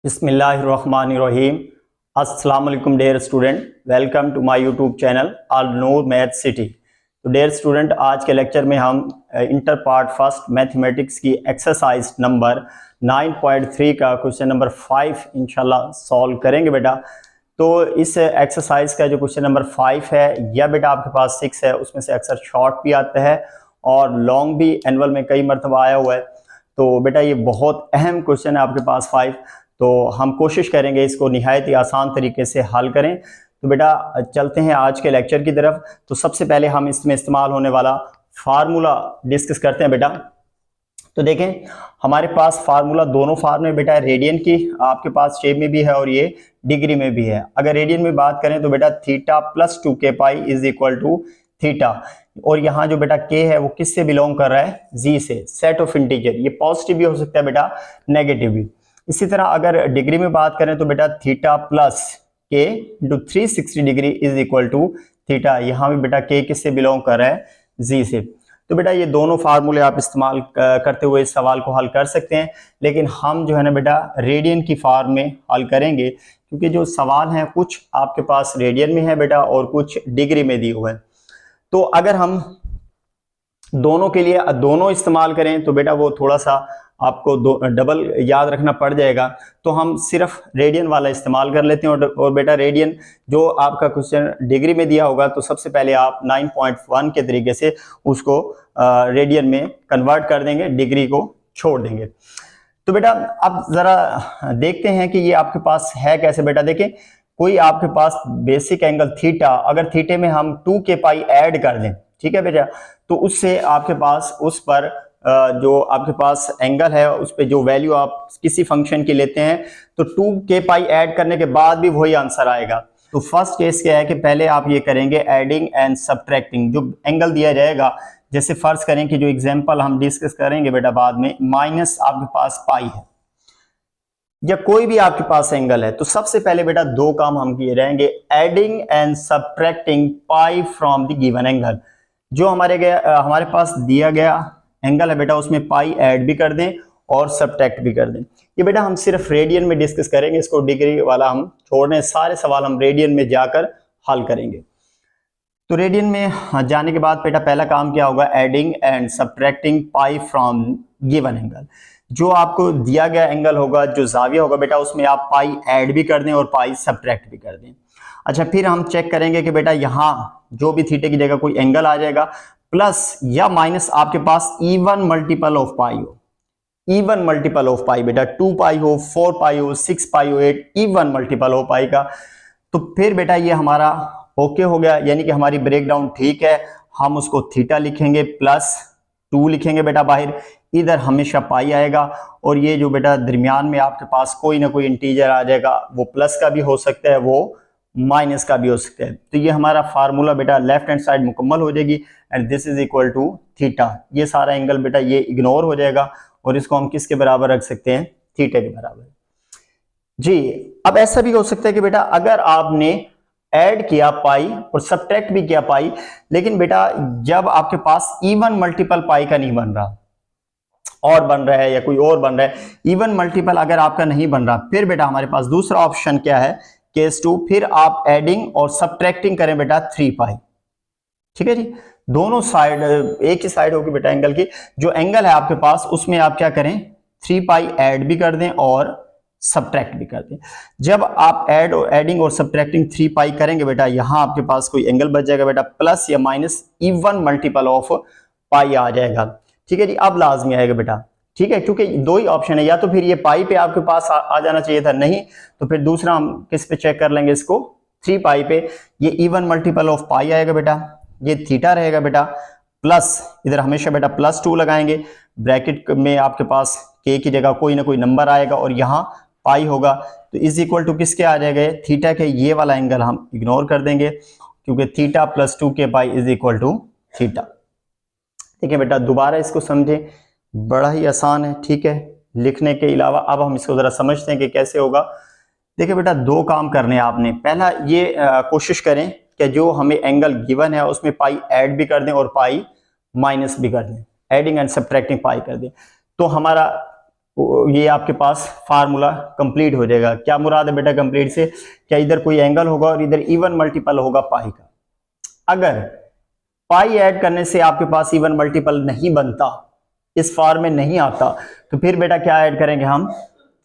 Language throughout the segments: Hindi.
बिस्मिल्लाहिर्रहमानिर्रहीम। अस्सलाम वालेकुम dear student, welcome to my YouTube channel Al Noor math city. तो डियर स्टूडेंट, आज के लेक्चर में हम इंटर पार्ट फर्स्ट मैथमेटिक्स की एक्सरसाइज नंबर 9.3 का क्वेश्चन नंबर 5 इंशाल्लाह सॉल्व करेंगे बेटा। तो इस एक्सरसाइज का जो क्वेश्चन नंबर 5 है या बेटा आपके पास 6 है, उसमें से अक्सर शॉर्ट भी आता है और लॉन्ग भी एनुअल में कई मरतबा आया हुआ है। तो बेटा ये बहुत अहम क्वेश्चन है आपके पास 5, तो हम कोशिश करेंगे इसको निहायत ही आसान तरीके से हल करें। तो बेटा चलते हैं आज के लेक्चर की तरफ। तो सबसे पहले हम इसमें इस्तेमाल होने वाला फार्मूला डिस्कस करते हैं बेटा। तो देखें हमारे पास फार्मूला, दोनों फार्मूले बेटा रेडियन की आपके पास शेप में भी है और ये डिग्री में भी है। अगर रेडियन में बात करें तो बेटा theta plus 2k pi is equal to theta, और यहाँ जो बेटा k है वो किससे बिलोंग कर रहा है, g से, सेट ऑफ इंटीजर। ये पॉजिटिव भी हो सकता है बेटा, नेगेटिव भी। इसी तरह अगर डिग्री में बात करें तो बेटा theta plus k into 360 degree is equal to theta, यहाँ भी बेटा k किससे बिलोंग कर रहा है, g से। तो बेटा ये दोनों फार्मूले आप इस्तेमाल करते हुए इस सवाल को हल कर सकते हैं, लेकिन हम जो है ना बेटा रेडियन की फॉर्म में हल करेंगे, क्योंकि जो सवाल हैं कुछ आपके पास रेडियन में है बेटा और कुछ डिग्री में दिए हुए हैं। तो अगर हम दोनों के लिए दोनों इस्तेमाल करें तो बेटा वो थोड़ा सा आपको डबल याद रखना पड़ जाएगा। तो हम सिर्फ रेडियन वाला इस्तेमाल कर लेते हैं और बेटा रेडियन जो आपका क्वेश्चन डिग्री में दिया होगा तो सबसे पहले आप 9.1 के तरीके से उसको रेडियन में कन्वर्ट कर देंगे, डिग्री को छोड़ देंगे। तो बेटा अब जरा देखते हैं कि ये आपके पास है कैसे। बेटा देखें, कोई आपके पास बेसिक एंगल थीटा, अगर थीटे में हम 2k पाई ऐड कर दें, ठीक है बेटा, तो उससे आपके पास उस पर जो आपके पास एंगल है उस पे जो वैल्यू आप किसी फंक्शन की लेते हैं तो 2k पाई ऐड करने के बाद भी वही आंसर आएगा। तो फर्स्ट केस क्या है कि पहले आप ये करेंगे एडिंग एंड सब्ट्रैक्टिंग। जो एंगल दिया जाएगा, जैसे फर्ज करें कि जो एग्जांपल हम डिस्कस करेंगे बेटा बाद में, माइनस आपके पास पाई है या कोई भी आपके पास एंगल है, तो सबसे पहले बेटा दो काम हम किए रहेंगे, adding and subtracting pi from the given angle. जो हमारे पास दिया गया एंगल है बेटा उसमें पाई ऐड भी कर दें और सब्ट्रैक्ट भी कर दें। ये बेटा हम सिर्फ रेडियन में डिस्कस करेंगे, इसको डिग्री वाला हम छोड़ दें, सारे सवाल हम रेडियन में जाकर हल करेंगे। तो रेडियन में जाने के बाद बेटा पहला काम क्या होगा, adding and subtracting pi from given angle. जो आपको दिया गया एंगल होगा, जो जाविया होगा बेटा, उसमें आप पाई ऐड भी कर दें और पाई सब्ट्रैक्ट भी कर दें। अच्छा, फिर हम चेक करेंगे कि बेटा यहाँ जो भी थीटे की जगह कोई एंगल आ जाएगा, प्लस या माइनस आपके पास इवन मल्टीपल ऑफ पाई हो। इवन मल्टीपल ऑफ पाई बेटा 2 पाई हो, 4 पाई हो, 6 पाई हो, 8 इवन मल्टीपल हो पाई का, तो फिर बेटा ये हमारा ओके हो गया, यानी कि हमारी ब्रेकडाउन ठीक है। हम उसको थीटा लिखेंगे प्लस 2 लिखेंगे बेटा बाहर, इधर हमेशा पाई आएगा, और ये जो बेटा दरमियान में आपके पास कोई ना कोई इंटीजर आ जाएगा, वो प्लस का भी हो सकता है, वो माइनस का भी हो सकता है। तो ये हमारा फार्मूला बेटा लेफ्ट हैंड साइड मुकम्मल हो जाएगी, and this is equal to theta. ये सारा एंगल बेटा ये इग्नोर हो जाएगा और इसको हम किसके बराबर रख सकते हैं, थीटा के बराबर जी। अब ऐसा भी हो सकता है कि बेटा अगर आपने ऐड किया पाई और सब्ट्रैक्ट भी किया पाई, लेकिन बेटा जब आपके पास इवन मल्टीपल पाई का नहीं बन रहा और बन रहा है या कोई और बन रहा है, इवन मल्टीपल अगर आपका नहीं बन रहा, फिर बेटा हमारे पास दूसरा ऑप्शन क्या है, केस 2, फिर आप एडिंग और सब्ट्रैक्टिंग करें बेटा 3 पाई। ठीक है जी, दोनों साइड एक ही साइड होगी बेटा एंगल की, जो एंगल है आपके पास उसमें आप क्या करें, 3 पाई ऐड भी कर दें और सब्ट्रैक्ट भी कर दें। जब आप एडिंग और सब्ट्रैक्टिंग 3 पाई करेंगे बेटा, यहां आपके पास कोई एंगल बच जाएगा बेटा, प्लस या माइनस इवन मल्टीपल ऑफ पाई आ जाएगा। ठीक है जी, अब लाजमी आएगा बेटा, ठीक है, क्योंकि दो ही ऑप्शन है, या तो फिर ये पाई पे आपके पास आ जाना चाहिए था, नहीं तो फिर दूसरा हम किस पे चेक कर लेंगे, इसको 3 पाई पे। ये इवन मल्टीपल ऑफ पाई आएगा बेटा, ये थीटा रहेगा बेटा, प्लस इधर हमेशा बेटा प्लस 2 लगाएंगे, ब्रैकेट में आपके पास k की जगह कोई ना कोई नंबर आएगा और यहाँ पाई होगा, तो इज इक्वल टू किसके आ जाएगा, थीटा के। ये वाला एंगल हम इग्नोर कर देंगे क्योंकि theta plus 2k pi is equal to theta. ठीक है बेटा, दोबारा इसको समझें, बड़ा ही आसान है, ठीक है, लिखने के अलावा। अब हम इसको जरा समझते हैं कि कैसे होगा। देखिए बेटा दो काम करने हैं आपने। पहला ये कोशिश करें कि जो हमें एंगल गिवन है उसमें पाई ऐड भी कर दें और पाई माइनस भी कर दें, एडिंग एंड सब्ट्रैक्टिंग पाई कर दें। तो हमारा ये आपके पास फार्मूला कंप्लीट हो जाएगा। क्या मुराद है बेटा कंप्लीट से? क्या इधर कोई एंगल होगा और इधर इवन मल्टीपल होगा पाई का। अगर पाई ऐड करने से आपके पास इवन मल्टीपल नहीं बनता, इस फॉर्म में नहीं आता, तो फिर बेटा क्या ऐड करेंगे हम?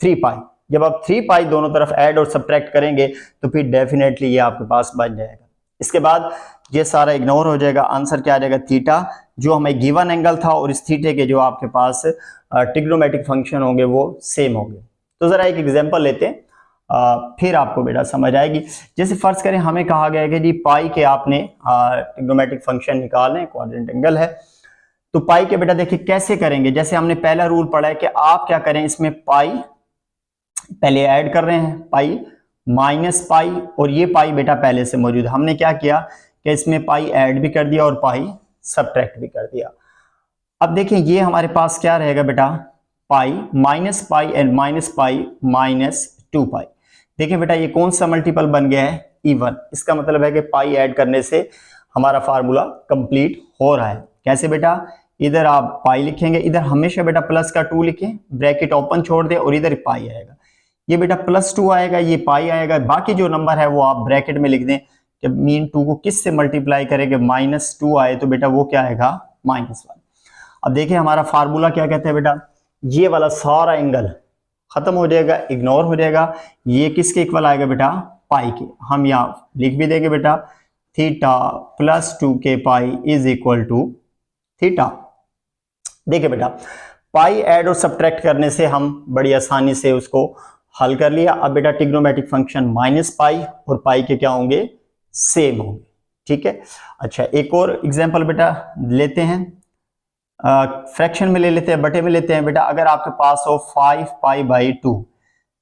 3 पाई। जब आप 3 पाई दोनों तरफ ऐड और सब्ट्रैक्ट करेंगे तो फिर डेफिनेटली ये आपके पास बन जाएगा। इसके बाद ये सारा इग्नोर हो जाएगा, आंसर क्या आ जाएगा? थीटा, जो हमें गिवन एंगल था और इस थीटे के जो आपके पास ट्रिग्नोमेट्रिक फंक्शन होंगे वो सेम होंगे। तो जरा एक एग्जांपल लेते हैं, फिर आपको बेटा समझ आएगी। जैसे फर्ज करें हमें कहा गया है कि जी पाई के आपने ट्रिग्नोमेट्रिक फंक्शन निकालने, क्वाड्रेंट एंगल है, तो पाई के बेटा देखिए कैसे करेंगे। जैसे हमने पहला रूल पढ़ा है कि आप क्या करें, इसमें पाई पहले ऐड कर रहे हैं, पाई माइनस पाई, और ये पाई बेटा पहले से मौजूद है। हमने क्या किया कि इसमें पाई ऐड भी कर दिया और पाई सब्ट्रैक्ट भी कर दिया। अब देखें ये हमारे पास क्या रहेगा बेटा? Pi minus pi and minus pi minus 2 पाई। देखिए बेटा ये कौन सा मल्टीपल बन गया है? इवन। इसका मतलब है कि पाई ऐड करने से हमारा फार्मूला कंप्लीट हो रहा है। कैसे बेटा? इधर आप पाई लिखेंगे, इधर हमेशा बेटा प्लस का 2 लिखें, ब्रैकेट ओपन छोड़ दे और इधर पाई आएगा। ये बेटा +2 आएगा, ये पाई आएगा, बाकी जो नंबर है वो आप ब्रैकेट में लिख दें कि मीन 2 को किस से मल्टीप्लाई करेंगे, -2 आए तो बेटा वो क्या आएगा? -1। अब देखिए हमारा फार्मूला क्या कहते हैं बेटा? ये वाला सारा एंगल खत्म हो जाएगा, इग्नोर हो जाएगा। ये किसके इक्वल आएगा बेटा? पाई के। हम यहाँ लिख भी देंगे बेटा theta +2 k pi is equal to theta. देखिए बेटा पाई ऐड और सब्ट्रैक्ट करने से हम बड़ी आसानी से उसको हल कर लिया। अब बेटा ट्रिग्नोमेट्रिक फंक्शन माइनस पाई और पाई के क्या होंगे? सेम होंगे। ठीक है। अच्छा एक और एग्जांपल बेटा लेते हैं, फ्रैक्शन में ले लेते हैं, बटे में लेते हैं। बेटा अगर आपके पास हो 5 पाई/2,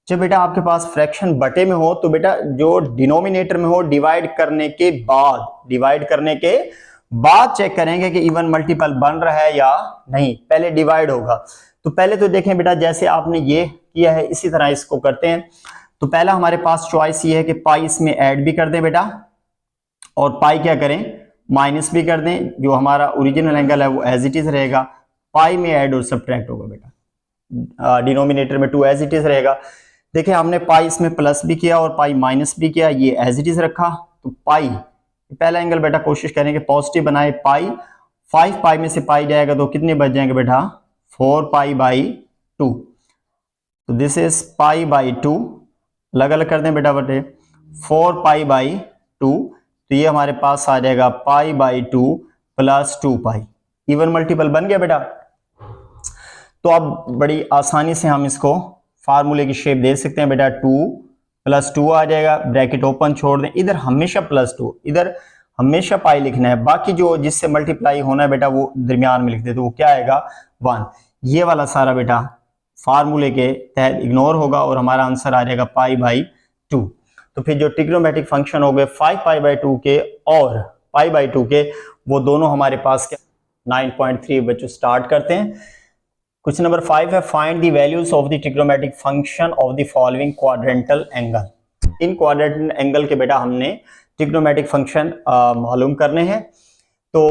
जब बेटा आपके पास फ्रैक्शन बटे में हो तो बेटा जो डिनोमिनेटर में हो डिवाइड करने के बाद चेक करेंगे कि इवन मल्टीपल बन रहा है या नहीं। पहले डिवाइड होगा, तो पहले तो देखें बेटा जैसे आपने ये किया है इसी तरह इसको करते हैं। तो पहला हमारे पास चॉइस ये है कि पाई इसमें ऐड भी कर दें बेटा, और पाई क्या करें? माइनस भी कर दें। जो हमारा ओरिजिनल एंगल है वो एज इट इज रहेगा, पाई में ऐड और सब्ट्रैक्ट होगा बेटा, डिनोमिनेटर में 2 एज इट इज रहेगा। देखिए हमने पाई इसमें प्लस भी किया और पाई माइनस भी किया, ये एज इट इज रखा। तो पाई पहला एंगल बेटा कोशिश करेंगे पॉजिटिव बनाए। पाई 5 पाई में से पाई जाएगा तो कितने बच जाएंगे बेटा? 4 पाई/2। तो दिस इज पाई/2, अलग अलग कर दें बेटा बटे 4 पाई/2। तो ये हमारे पास आ जाएगा पाई/2 + 2 पाई। इवन मल्टीपल बन गया बेटा। तो अब बड़ी आसानी से हम इसको फार्मूले की शेप दे सकते हैं बेटा। 2 + 2 आ जाएगा, ब्रैकेट ओपन छोड़ दें, इधर हमेशा +2, इधर हमेशा पाई लिखना है, बाकी जो जिससे मल्टीप्लाई होना है बेटा वो दरमियान में लिख दे, तो वो क्या आएगा? 1। ये वाला सारा बेटा फार्मूले के तहत इग्नोर होगा और हमारा आंसर आ जाएगा पाई/2। तो फिर जो ट्रिग्नोमेट्रिक फंक्शन हो गए 5 पाई/2 के और पाई/2 के, वो दोनों हमारे पास 9.3 बच्चों स्टार्ट करते हैं। क्वेश्चन नंबर 5 है find the values of the trigonometric function of the following quadrantal angle. In quadrantal angle के बेटा हमने ट्रिग्नोमेट्रिक फंक्शन मालूम करने हैं। तो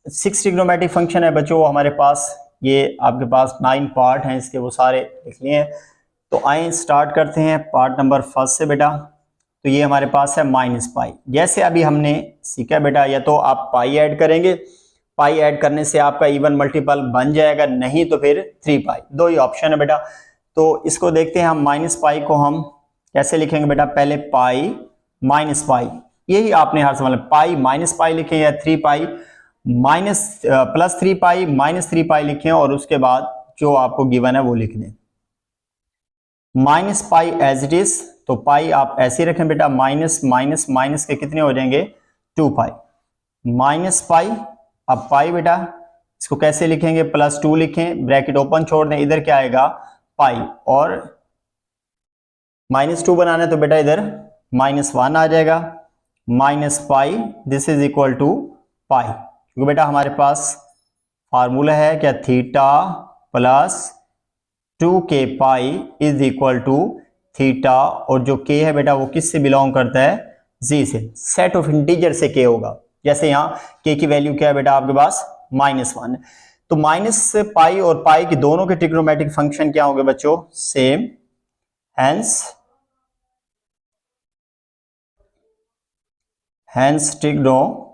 6 ट्रिग्नोमेट्रिक फंक्शन है बच्चों हमारे पास, ये आपके पास 9 पार्ट हैं इसके, वो सारे लिख लिए हैं। तो आइए स्टार्ट करते हैं पार्ट नंबर 1 से बेटा। तो ये हमारे पास है -पाई। जैसे अभी हमने सीखा बेटा, या तो आप पाई ऐड करेंगे, पाई ऐड करने से आपका इवन मल्टीपल बन जाएगा, नहीं तो फिर 3 पाई। दो ही ऑप्शन है बेटा। तो इसको देखते हैं हम, -पाई को हम कैसे लिखेंगे बेटा? पहले पाई माइनस पाई, यही आपने हर सवाल में पाई -पाई लिखे या 3 पाई +3 पाई -3 पाई लिखें, और उसके बाद जो आपको गिवन है वो लिख दें। -पाई एज इट इज, तो पाई आप ऐसे रखें बेटा, माइनस माइनस माइनस के कितने हो जाएंगे? 2 पाई -पाई। अब पाई बेटा इसको कैसे लिखेंगे? +2 लिखें, ब्रैकेट ओपन छोड़ दें, इधर क्या आएगा? पाई, और -2 बनाना है तो बेटा इधर -1 आ जाएगा, -पाई, दिस इज इक्वल टू पाई। क्योंकि बेटा हमारे पास फार्मूला है क्या? Theta +2 k pi is equal to theta, और जो के है बेटा वो किस से बिलोंग करता है? जी से, सेट ऑफ इंटीजर से के होगा। जैसे यहाँ के की वैल्यू क्या है बेटा आपके पास? -1। तो माइनस पाई और पाई के दोनों के ट्रिग्नोमेट्रिक फंक्शन क्या होंगे बच्चों, same. Hence trigonometric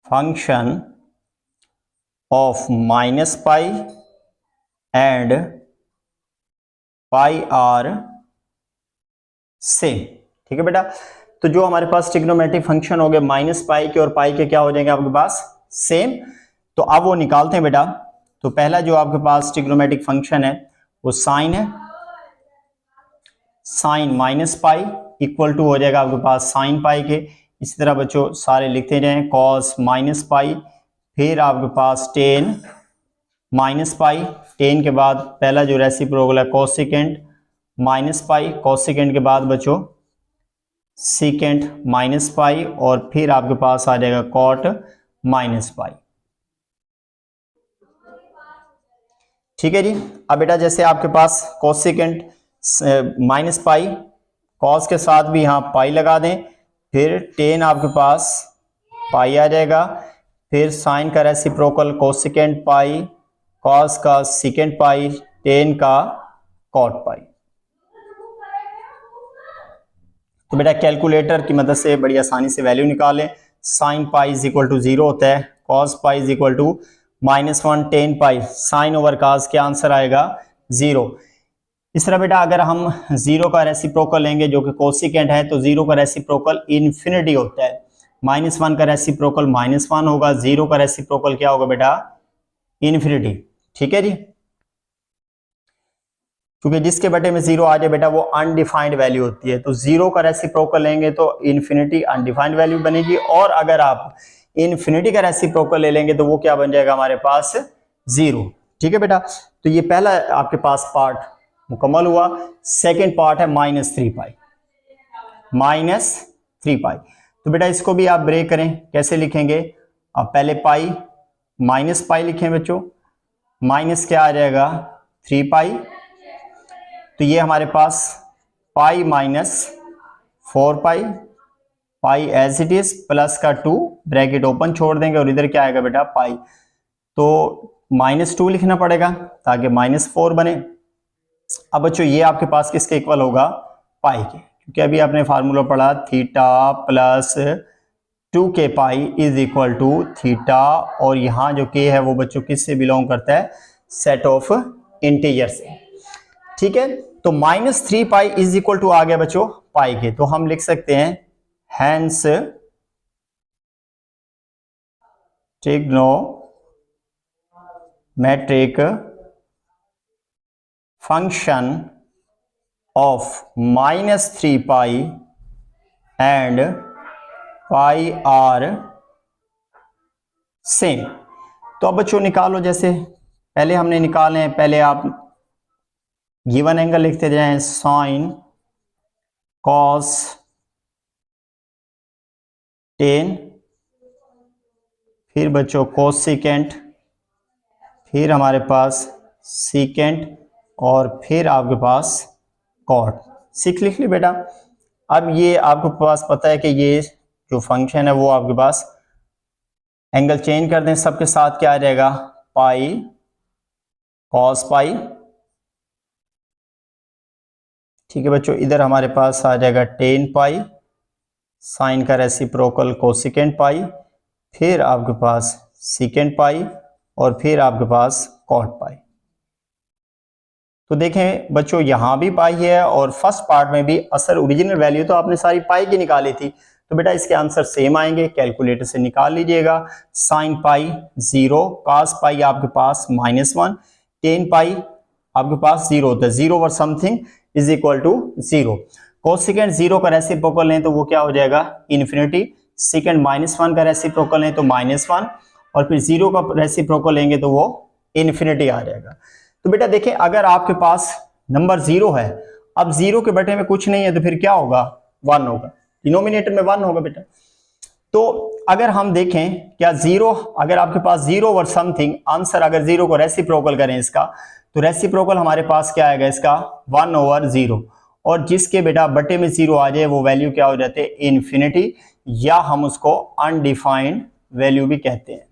function of minus pi and pi are same. ठीक है बेटा, तो जो हमारे पास ट्रिग्नोमेट्रिक फंक्शन हो गए माइनस पाई के और पाई के क्या हो जाएंगे आपके पास, सेम। तो अब वो निकालते हैं बेटा। तो पहला जो आपके पास ट्रिग्नोमेट्रिक फंक्शन है वो साइन है, sine minus pi equal to हो जाएगा आपके पास साइन पाई के। इसी तरह बच्चों सारे लिखते जाएं, कॉस माइनस पाई, फिर आपके पास टेन माइनस पाई, टेन के बाद पहला जो रेसिप्रोकल है कोसेकेंट माइनस पाई, कोसेकेंट के बाद बच्चों सीकेंट माइनस पाई, और फिर आपके पास आ जाएगा कॉट माइनस पाई। ठीक है जी। अब बेटा जैसे आपके पास कोसेकेंट माइनस पाई, कॉस के साथ भी यहाँ पाई लगा दें, फिर टेन आपके पास पाई आ जाएगा, फिर साइन का रेसिप्रोकल कोसेकेंट पाई, कॉस का सीकेंट पाई, टेन का कॉट पाई। तो बेटा कैलकुलेटर की मदद से बड़ी आसानी से वैल्यू निकालें। Sine pi is equal to 0 होता है, cos pi is equal to -1 tan pi, sine over cos क्या आंसर आएगा 0। इस तरह बेटा अगर हम 0 का रेसिप्रोकल लेंगे जो कि कोसेकेंट है, तो 0 का रेसिप्रोकल इन्फिनिटी होता है, -1 का रेसिप्रोकल -1 होगा, 0 का रेसिप्रोकल क्या होगा बेटा, इन्फिनिटी। ठीक है जी, क्योंकि जिसके बटे में 0 आ जाए बेटा वो अनडिफाइंड वैल्यू होती है। तो 0 का रेसिप्रोकल लेंगे तो इन्फिनिटी अनडिफाइंड वैल्यू बनेगी, और अगर आप इन्फिनिटी का रेसिप्रोकल ले लेंगे तो वो क्या बन जाएगा हमारे पास 0। ठीक है बेटा, तो ये पहला आपके पास पार्ट मुकम्मल हुआ। सेकेंड पार्ट है -3 पाई, -3 पाई। तो बेटा इसको भी आप ब्रेक करें, कैसे लिखेंगे, अब पहले पाई माइनस पाई लिखें बच्चों, माइनस क्या आ जाएगा 3 पाई, तो ये हमारे पास पाई -4 पाई, पाई एज इट इज, प्लस का 2 ब्रैकेट ओपन छोड़ देंगे, और इधर क्या आएगा बेटा पाई, तो -2 लिखना पड़ेगा ताकि -4 बने। अब बच्चों ये आपके पास किसके इक्वल होगा, पाई के, क्योंकि अभी आपने फार्मूला पढ़ा theta plus 2k pi is equal to theta, और यहाँ जो k है वो बच्चों किससे बिलोंग करता है, सेट ऑफ इंटीजर से। ठीक है, तो -3 पाई इज इक्वल टू आ गया बच्चों पाई के, तो हम लिख सकते हैं hence trigonometric function of -3 pi and pi are same. तो अब बच्चों निकालो, जैसे पहले हमने निकाले हैं, पहले आप गिवन एंगल लिखते जाएं, साइन कॉस 10, फिर बच्चों कोसेकेंट, फिर हमारे पास सीकेंट, और फिर आपके पास कॉट। लिख ली बेटा। अब ये आपके पास पता है कि ये जो फंक्शन है वो आपके पास एंगल चेंज कर दें, सबके साथ क्या आ जाएगा पाई कॉस पाई। ठीक है बच्चों, इधर हमारे पास आ जाएगा 10 पाई, साइन का रेसिप्रोकल कोसेकेंट पाई, फिर आपके पास सीकेंट पाई, और फिर आपके पास कॉट पाई। तो देखें बच्चों यहाँ भी पाई है, और फर्स्ट पार्ट में भी असर ओरिजिनल वैल्यू तो आपने सारी पाई की निकाली थी, तो बेटा इसके आंसर सेम आएंगे, कैलकुलेटर से निकाल लीजिएगा। साइन पाई 0, कॉस पाई आपके पास -1, 10 पाई आपके पास 0 होता है, 0 और something is equal to 0। Cosecant 0 का रेसिप्रोकल लें तो वो क्या हो जाएगा इन्फिनिटी, सेकेंड -1 का रेसिप्रोकल लें तो -1, और फिर 0 का रेसिप्रोकल लेंगे तो वो इन्फिनिटी आ जाएगा। तो बेटा देखें अगर आपके पास नंबर 0 है, अब 0 के बटे में कुछ नहीं है, तो फिर क्या होगा 1 होगा, डिनोमिनेटर में 1 होगा बेटा। तो अगर हम देखें क्या 0, अगर आपके पास 0 और समथिंग आंसर, अगर 0 को रेसिप्रोकल करें इसका, तो रेसिप्रोकल हमारे पास क्या आएगा इसका 1/0, और जिसके बेटा बटे में 0 आ जाए वो वैल्यू क्या हो जाती है इन्फिनिटी, या हम उसको अनडिफाइंड वैल्यू भी कहते हैं।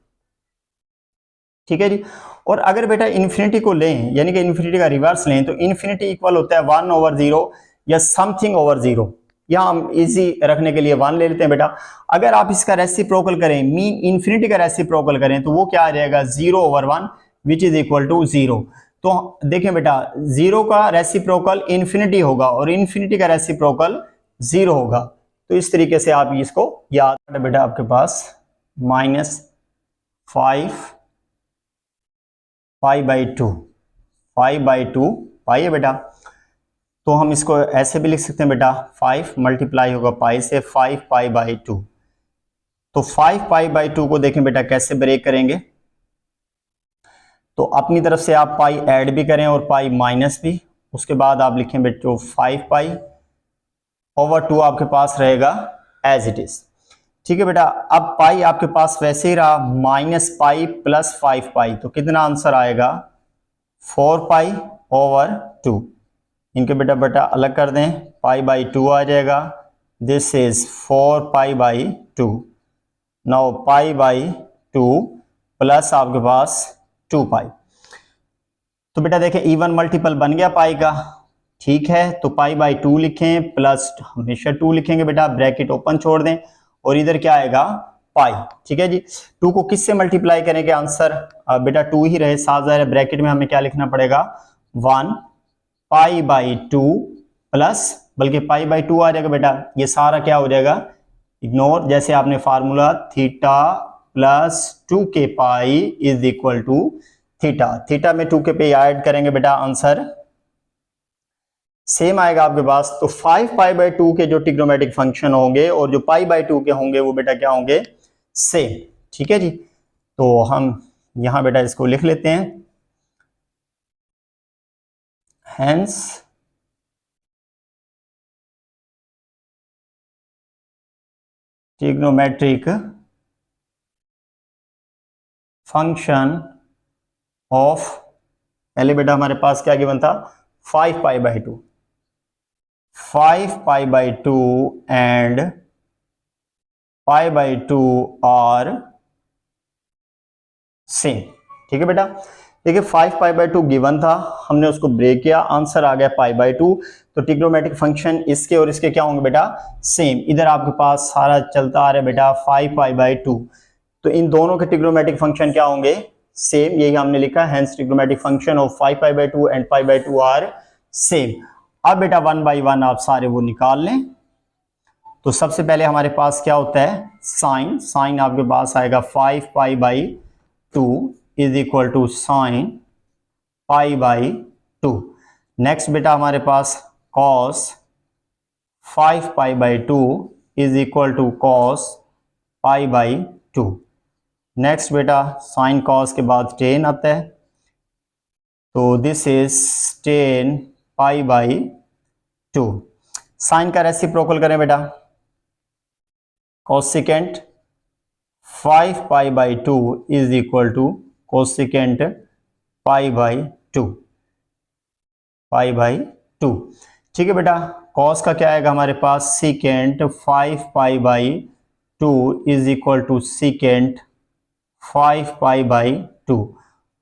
ठीक है जी। और अगर बेटा इन्फिनिटी को लें, यानी कि इन्फिनिटी का रिवर्स लें, तो इन्फिनिटी इक्वल होता है 1/0 या समथिंग ओवर 0। यहां हम इजी रखने के लिए 1 ले लेते हैं बेटा। अगर आप इसका रेसिप्रोकल करें, मीन इन्फिनिटी का रेसिप्रोकल करें, तो वो क्या आ जाएगा 0/1 विच इज इक्वल टू 0। तो देखें बेटा 0 का रेसिप्रोकल इन्फिनिटी होगा और इन्फिनिटी का रेसिप्रोकल 0 होगा। तो इस तरीके से आप इसको याद करें बेटा। आपके पास -5 π/2 पाई है बेटा। तो हम इसको ऐसे भी लिख सकते हैं बेटा, 5 मल्टीप्लाई होगा पाई से, 5 π/2। तो 5 π/2 को देखें बेटा कैसे ब्रेक करेंगे। तो अपनी तरफ से आप पाई ऐड भी करें और पाई माइनस भी। उसके बाद आप लिखें बेटा 5 π/2 आपके पास रहेगा एज इट इज। ठीक है बेटा। अब पाई आपके पास वैसे ही रहा, -π + 5π, तो कितना आंसर आएगा 4π/2। इनके बेटा अलग कर दें, π/2 आ जाएगा। This is 4π/2। नाउ π/2 प्लस आपके पास 2π। तो बेटा देखें इवन मल्टीपल बन गया पाई का। ठीक है, तो π/2 लिखें, प्लस हमेशा 2 लिखेंगे बेटा, ब्रैकेट ओपन छोड़ दें और इधर क्या आएगा पाई। ठीक है जी। 2 को किससे मल्टीप्लाई करेंगे आंसर बेटा 2 ही रहे, साथ ज़ाहिर है ब्रैकेट में हमें क्या लिखना पड़ेगा 1 π/2 प्लस, बल्कि π/2 आ जाएगा बेटा। ये सारा क्या हो जाएगा इग्नोर, जैसे आपने formula theta plus 2k is equal to theta में 2k ऐड करेंगे बेटा, आंसर सेम आएगा आपके पास। तो 5 π/2 के जो ट्रिग्नोमेट्रिक फंक्शन होंगे और जो π/2 के होंगे वो बेटा क्या होंगे सेम। ठीक है जी। तो हम यहां बेटा इसको लिख लेते हैं, हेंस ट्रिग्नोमेट्रिक फंक्शन ऑफ, पहले बेटा हमारे पास क्या गिवन था 5 π/2 एंड π/2 आर सेम। ठीक है बेटा। देखिए 5 π/2 गिवन था, हमने उसको ब्रेक किया, आंसर आ गया π/2। तो ट्रिग्नोमेट्रिक फंक्शन इसके और इसके क्या होंगे बेटा सेम। इधर आपके पास सारा चलता आ रहा है बेटा 5 π/2, तो इन दोनों के ट्रिग्नोमेट्रिक फंक्शन क्या होंगे सेम, यही हमने लिखा है, hence trigonometric function of 5 π/2 and π/2 are same. अब बेटा 1 बाई 1 आप सारे वो निकाल लें। तो सबसे पहले हमारे पास क्या होता है साइन आपके पास आएगा 5 π/2 is equal to sine π/2। Next बेटा हमारे पास cos 5 π/2 is equal to cos π/2। Next बेटा साइन कॉस के बाद टेन आता है, तो दिस इज टेन π/2। साइन का रेसिप्रोकल करें बेटा, cosecant 5 π/2 is equal to cosecant π/2। ठीक है बेटा। कॉस का क्या आएगा हमारे पास secant 5 π/2 is equal to secant 5 π/2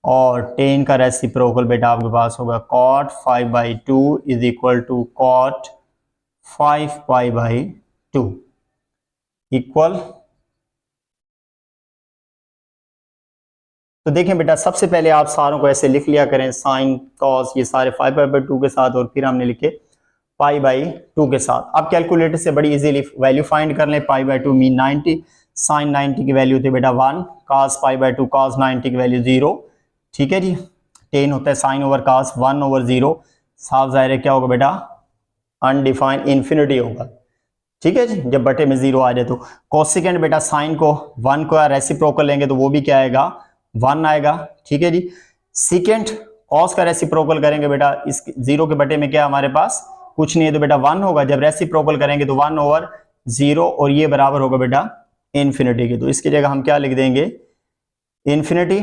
और टेन का रेसिप्रोकल बेटा आपके पास होगा cot 5/2 is equal to cot 5 π/2 equal. तो देखें बेटा सबसे पहले आप सारों को ऐसे लिख लिया करें, साइन कॉस ये सारे 5 π/2 के साथ और फिर हमने लिखे π/2 के साथ। अब कैलकुलेटर से बड़ी इजीली वैल्यू फाइंड कर लें। π/2 मीन 90, साइन 90 की वैल्यू थी बेटा 1, cos π/2 cos 90 की वैल्यू 0। ठीक है जी। टेन होता है साइन ओवर cos 1/0, साफ जाहिर है क्या होगा बेटा अनडिफाइंड इन्फिनिटी होगा। ठीक है जी, जब बटे में 0 आ जाए। तो कोसेकेंट बेटा साइन को 1 का रेसिप्रोकल लेंगे तो वो भी क्या आएगा 1 आएगा। ठीक है जी। सीकेंट कॉस का रेसिप्रोकल करेंगे बेटा, इस 0 के बटे में क्या हमारे पास कुछ नहीं है, तो बेटा 1 होगा। जब रेसिप्रोकल करेंगे तो 1/0 और ये बराबर होगा बेटा इन्फिनिटी की। तो इसकी जगह हम क्या लिख देंगे इन्फिनिटी।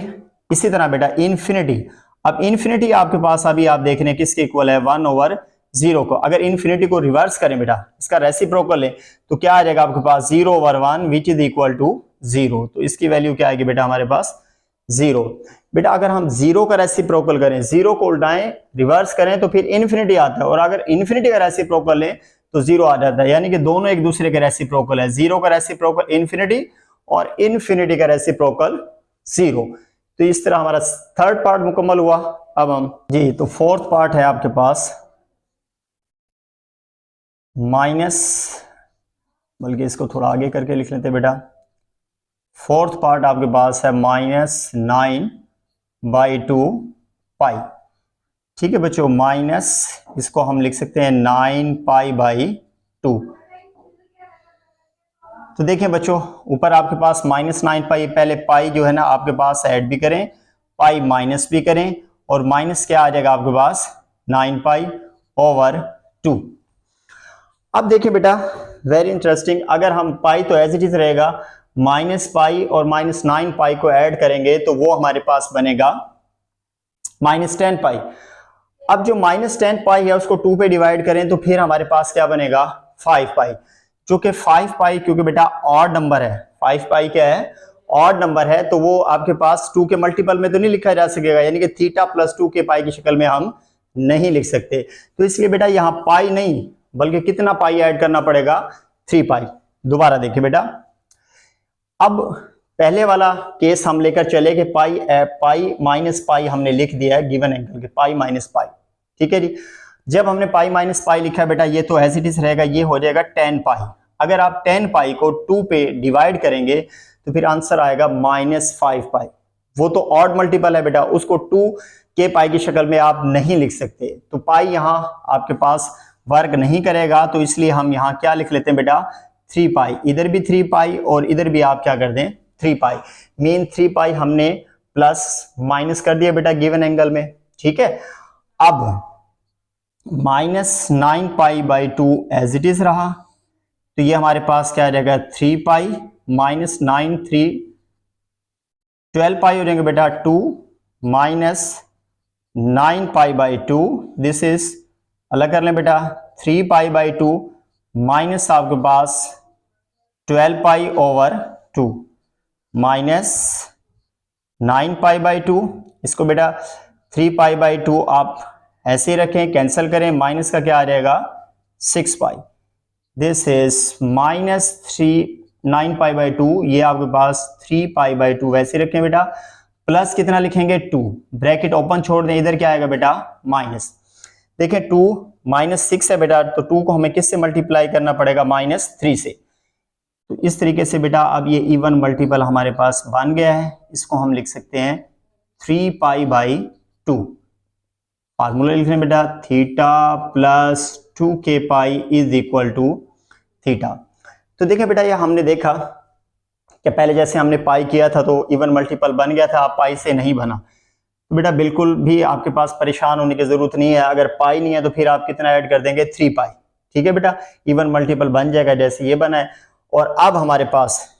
इसी तरह बेटा इन्फिनिटी, अब इन्फिनिटी आपके पास अभी आप देख रहे हैं किसके इक्वल है 1/0 जीरो को, अगर इन्फिनिटी को रिवर्स करें बेटा, इसका रेसिप्रोकल लें, तो क्या आ जाएगा आपके पास 0/1 विच इज इक्वल टू 0। तो इसकी वैल्यू क्या आएगी बेटा हमारे पास 0। बेटा अगर हम 0 का रेसिप्रोकल करें, 0 को उल्टाएं रिवर्स करें तो फिर इन्फिनिटी आता है, और अगर इन्फिनिटी का रेसिप्रोकल लें तो 0 आ जाता है, यानी कि दोनों एक दूसरे के रेसिप्रोकल है। 0 का रेसिप्रोकल इन्फिनिटी और इन्फिनिटी का रेसिप्रोकल 0। तो इस तरह हमारा थर्ड पार्ट मुकम्मल हुआ। अब हम जी, तो फोर्थ पार्ट है आपके पास माइनस, बल्कि इसको थोड़ा आगे करके लिख लेते बेटा। फोर्थ पार्ट आपके पास है -9/2 पाई। ठीक है बच्चों, माइनस इसको हम लिख सकते हैं 9π/2। तो देखें बच्चों, ऊपर आपके पास -9π, पहले पाई जो है ना आपके पास ऐड भी करें, पाई माइनस भी करें, और माइनस क्या आ जाएगा आपके पास 9π/2। अब देखिए बेटा, वेरी इंटरेस्टिंग, अगर हम पाई तो एज इट इज रहेगा, -π और -9π को ऐड करेंगे तो वो हमारे पास बनेगा -10π। अब जो -10π है उसको 2 पे डिवाइड करें तो फिर हमारे पास क्या बनेगा 5π, जो कि 5π क्योंकि बेटा ऑड नंबर है, 5π क्या है ऑड नंबर है, तो वो आपके पास 2 के मल्टीपल में तो नहीं लिखा जा सकेगा, यानी कि थीटा प्लस 2 के पाई की शक्ल में हम नहीं लिख सकते। तो इसलिए बेटा यहाँ पाई नहीं बल्कि कितना पाई ऐड करना पड़ेगा 3π। दोबारा देखिए बेटा, अब पहले वाला केस हम लेकर चले कि पाई -π हमने लिख दिया है गिवन एंगल के, पाई -π। ठीक है जी, जब हमने पाई -π लिखा बेटा, ये तो एज इट इज रहेगा, ये हो जाएगा 10π। अगर आप 10π को 2 पे डिवाइड करेंगे तो फिर आंसर आएगा -5π। वो तो ऑड मल्टीपल है बेटा, उसको 2 के पाई की शक्ल में आप नहीं लिख सकते, तो पाई यहाँ आपके पास वर्क नहीं करेगा, तो इसलिए हम यहाँ क्या लिख लेते हैं बेटा 3π। इधर भी 3π और इधर भी आप क्या कर दें 3π। मीन 3π हमने प्लस माइनस कर दिया बेटा गिवन एंगल में। ठीक है, अब -9π/2 एज इट इज रहा, तो ये हमारे पास क्या आ जाएगा 3π -9 3 12π हो जाएंगे बेटा 2 -9π/2, दिस इज अलग कर लें बेटा 3π/2 माइनस आपके पास 12π/2 माइनस 9π/2। इसको बेटा 3π/2 आप ऐसे ही रखें, कैंसिल करें, माइनस का क्या आ जाएगा 6π। दिस इज -9π/2, ये आपके पास 3π/2 वैसे रखें बेटा, प्लस कितना लिखेंगे 2, ब्रैकेट ओपन छोड़ दें, इधर क्या आएगा बेटा माइनस। देखिए 2 -6 है बेटा, तो 2 को हमें किससे मल्टीप्लाई करना पड़ेगा -3 से। तो इस तरीके से बेटा अब ये इवन मल्टीपल हमारे पास बन गया है, इसको हम लिख सकते हैं 3π/2। फार्मूला लिख रहे हैं बेटा theta plus 2k pi is equal to theta. तो देखिए बेटा, ये हमने देखा कि पहले जैसे हमने पाई किया था तो इवन मल्टीपल बन गया था, अब पाई से नहीं बना। तो बेटा बिल्कुल भी आपके पास परेशान होने की जरूरत नहीं है, अगर पाई नहीं है तो फिर आप कितना ऐड कर देंगे 3π। ठीक है बेटा, इवन मल्टीपल बन जाएगा जैसे ये बना है। और अब हमारे पास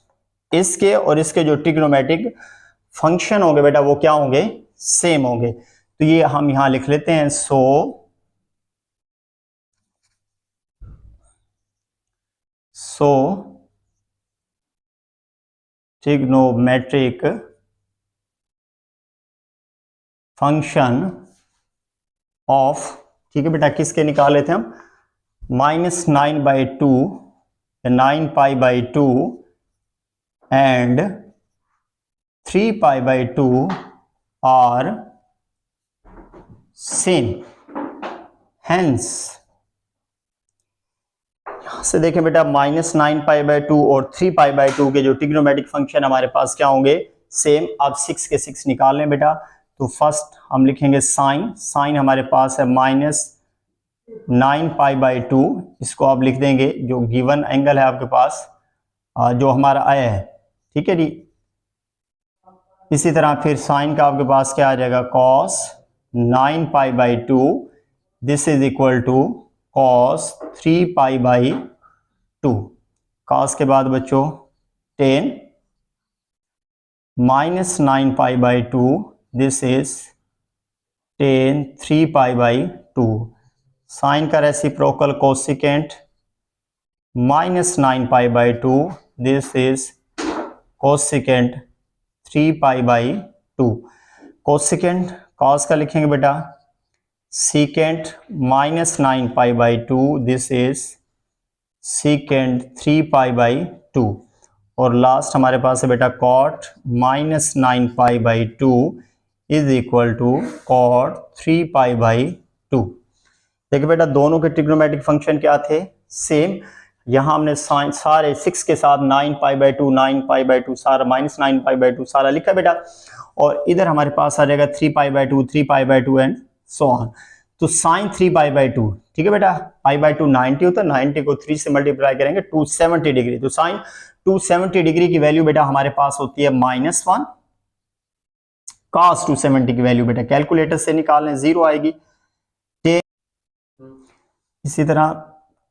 इसके और इसके जो ट्रिग्नोमेट्रिक फंक्शन होंगे बेटा वो क्या होंगे सेम होंगे, तो ये हम यहां लिख लेते हैं सो ट्रिग्नोमेट्रिक फंक्शन ऑफ, ठीक है बेटा, किसके निकाले थे हम -9/2 9π/2 एंड 3π/2 आर सेम। हेंस यहां से देखें बेटा -9π/2 और 3π/2 के जो ट्रिग्नोमेट्रिक फंक्शन हमारे पास क्या होंगे सेम। अब 6 के 6 निकाल लें बेटा, तो फर्स्ट हम लिखेंगे साइन हमारे पास है -9π/2, इसको आप लिख देंगे जो गिवन एंगल है आपके पास जो हमारा आया है। ठीक है जी, इसी तरह फिर साइन का आपके पास क्या आ जाएगा cos 9π/2, this is equal to cos 3π/2। cos के बाद बच्चों 10 -9π/2, दिस इज 10 3π/2। साइन का reciprocal cosecant -9π/2, this is cosecant 3π/2। Cosecant cos का लिखेंगे बेटा सीकेंट -9π/2, दिस इज सीकेंट 3π/2। और लास्ट हमारे पास है बेटा cot -9π/2 is equal to cot 3π/2। देखिए बेटा दोनों के ट्रिग्नोमेट्रिक फंक्शन क्या थे, सेम। यहाँ हमने साइन सारे 6 के साथ 9π/2 9π/2 सारा -9π/2 सारा लिखा बेटा, और इधर हमारे पास आ जाएगा 3π/2 3π/2 एंड सो ऑन। तो साइन 3π/2, ठीक है बेटा, π/2 90 होता है, 90 को 3 से मल्टीप्लाई करेंगे 270 डिग्री। तो साइन 270 डिग्री की वैल्यू बेटा हमारे पास होती है -1। cos 270 की वैल्यू बेटा कैलकुलेटर से निकालने 0 आएगी। इसी तरह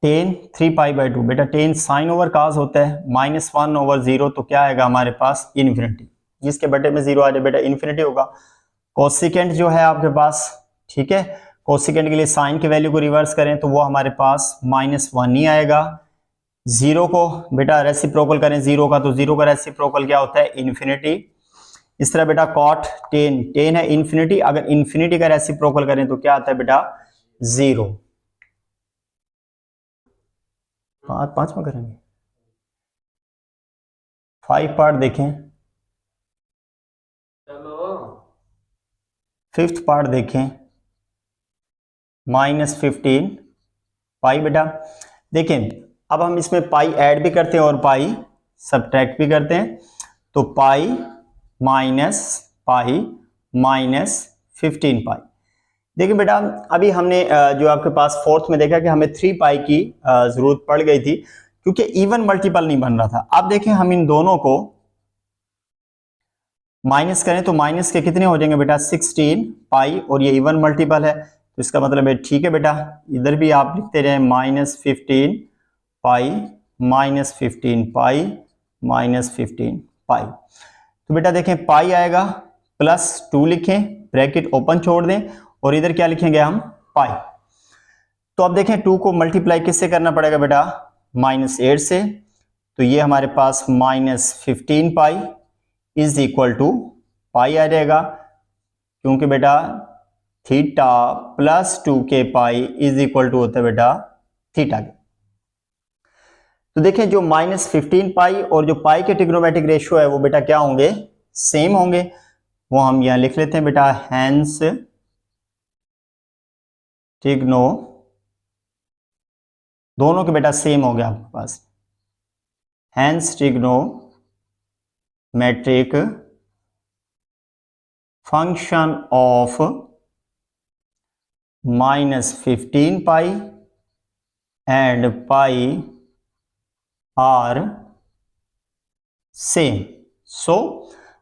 tan 3π/2 बेटा tan साइन ओवर cos होता है, -1/0, तो क्या आएगा हमारे पास इन्फिनिटी, जिसके बटे में 0 आ जाए बेटा इन्फिनिटी होगा। कोसिकेंट जो है आपके पास, ठीक है, कोसिकेंट के लिए साइन की वैल्यू को रिवर्स करें तो वो हमारे पास -1 ही आएगा। 0 को बेटा रेसिप्रोकल करें 0 का, तो 0 का रेसिप्रोकल क्या होता है इन्फिनिटी। इस तरह बेटा कॉट tan है इन्फिनिटी, अगर इन्फिनिटी का रेसिप्रोकल करें तो क्या आता है बेटा 0। पांचवा करेंगे, 5 पार्ट देखें, चलो 5th पार्ट देखें, -15 पाई बेटा। देखें अब हम इसमें पाई ऐड भी करते हैं और पाई सब्ट्रैक्ट भी करते हैं, तो पाई -15 पाई। देखिए बेटा अभी हमने जो आपके पास 4th में देखा कि हमें 3 पाई की जरूरत पड़ गई थी, क्योंकि इवन मल्टीपल नहीं बन रहा था। अब देखें हम इन दोनों को माइनस करें तो माइनस के कितने हो जाएंगे बेटा 16 पाई, और ये इवन मल्टीपल है, तो इसका मतलब है ठीक है बेटा, इधर भी आप लिखते रहे -15 पाई -15 पाई -15 पाई। तो बेटा देखें पाई आएगा +2 लिखें, ब्रैकेट ओपन छोड़ दें, और इधर क्या लिखेंगे हम पाई। तो अब देखें 2 को मल्टीप्लाई किससे करना पड़ेगा बेटा -8 से, तो ये हमारे पास -15 pi is equal to pi आ जाएगा, क्योंकि बेटा theta +2k pi is equal to होता है बेटा थीटा के। तो देखें जो -15 पाई और जो पाई के ट्रिग्नोमेट्रिक रेशियो है वो बेटा क्या होंगे, सेम होंगे। वो हम यहां लिख लेते हैं बेटा, हैंस ट्रिग्नो, दोनों के बेटा सेम हो गया आपके पास, hence trigonometric function of -15 pi and pi are same. So